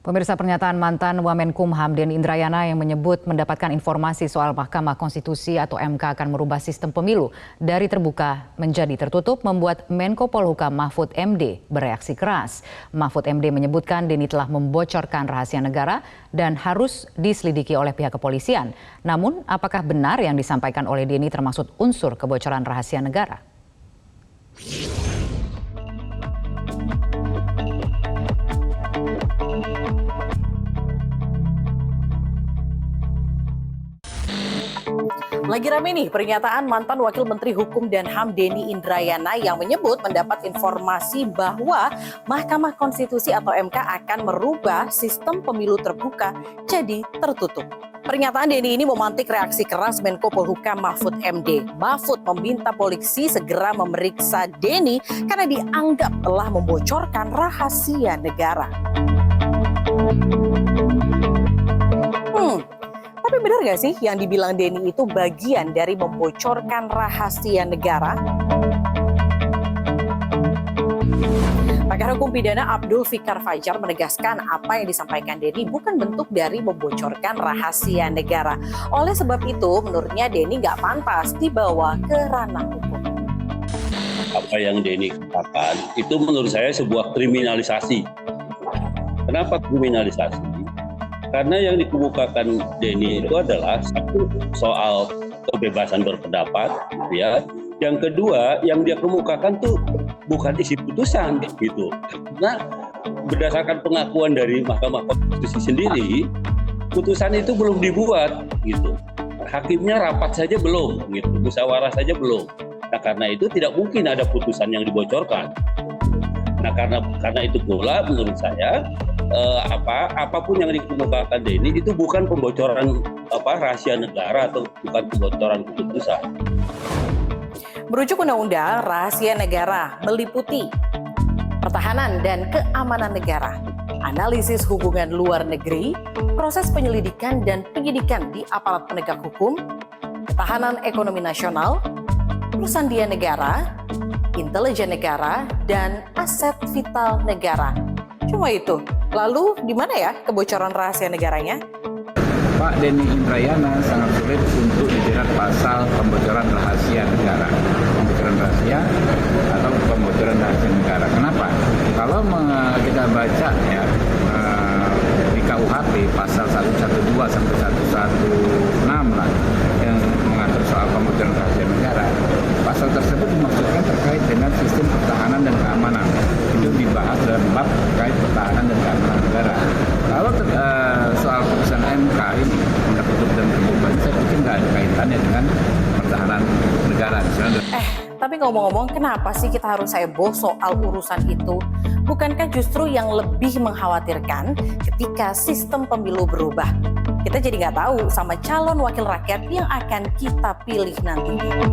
Pemirsa, pernyataan mantan Wamenkumham Denny Indrayana yang menyebut mendapatkan informasi soal Mahkamah Konstitusi atau MK akan merubah sistem pemilu dari terbuka menjadi tertutup membuat Menko Polhukam Mahfud MD bereaksi keras. Mahfud MD menyebutkan Denny telah membocorkan rahasia negara dan harus diselidiki oleh pihak kepolisian. Namun, apakah benar yang disampaikan oleh Denny termasuk unsur kebocoran rahasia negara? Lagi rame nih pernyataan mantan Wakil Menteri Hukum dan HAM Denny Indrayana yang menyebut mendapat informasi bahwa Mahkamah Konstitusi atau MK akan merubah sistem pemilu terbuka jadi tertutup. Pernyataan Denny ini memantik reaksi keras Menko Polhukam Mahfud MD. Mahfud meminta polisi segera memeriksa Denny karena dianggap telah membocorkan rahasia negara. Tapi benar nggak sih yang dibilang Denny itu bagian dari membocorkan rahasia negara? Pakar hukum pidana Abdul Fikar Fajar menegaskan apa yang disampaikan Denny bukan bentuk dari membocorkan rahasia negara. Oleh sebab itu, menurutnya Denny nggak pantas dibawa ke ranah hukum. Apa yang Denny katakan itu menurut saya sebuah kriminalisasi. Kenapa kriminalisasi? Karena yang dikemukakan Denny itu adalah satu soal kebebasan berpendapat, ya. Yang kedua, yang dia kemukakan tuh bukan isi putusan, gitu. Nah, berdasarkan pengakuan dari Mahkamah Konstitusi sendiri, putusan itu belum dibuat, gitu. Hakimnya rapat saja belum, gitu. Musyawarah saja belum. Nah, karena itu tidak mungkin ada putusan yang dibocorkan. Nah, karena itu pula menurut saya apapun yang dikemukakan Denny itu bukan pembocoran rahasia negara atau bukan pembocoran keputusan. Merujuk undang-undang rahasia negara meliputi pertahanan dan keamanan negara, analisis hubungan luar negeri, proses penyelidikan dan penyidikan di aparat penegak hukum, ketahanan ekonomi nasional, persandian negara, intelijen negara, dan aset vital negara. Cuma itu. Lalu di mana ya kebocoran rahasia negaranya? Pak Denny Indrayana sangat sulit untuk dijerat pasal pembocoran rahasia negara. Pembocoran rahasia atau pembocoran rahasia negara. Kenapa? Kalau kita baca ya di KUHP pasal 112 sampai 116 lah yang mengatur soal pembocoran rahasia negara. Pasal tersebut dimaksudkan terkait dengan sistem pertahanan dan keamanan. Itu dibahas dalam bab terkait pertahanan dan keamanan negara. Kalau soal putusan MK ini tertutup dan terbuka, saya pikir nggak ada kaitannya dengan pertahanan negara. Tapi ngomong-ngomong, kenapa sih kita harus heboh soal urusan itu? Bukankah justru yang lebih mengkhawatirkan ketika sistem pemilu berubah? Kita jadi nggak tahu sama calon wakil rakyat yang akan kita pilih nantinya.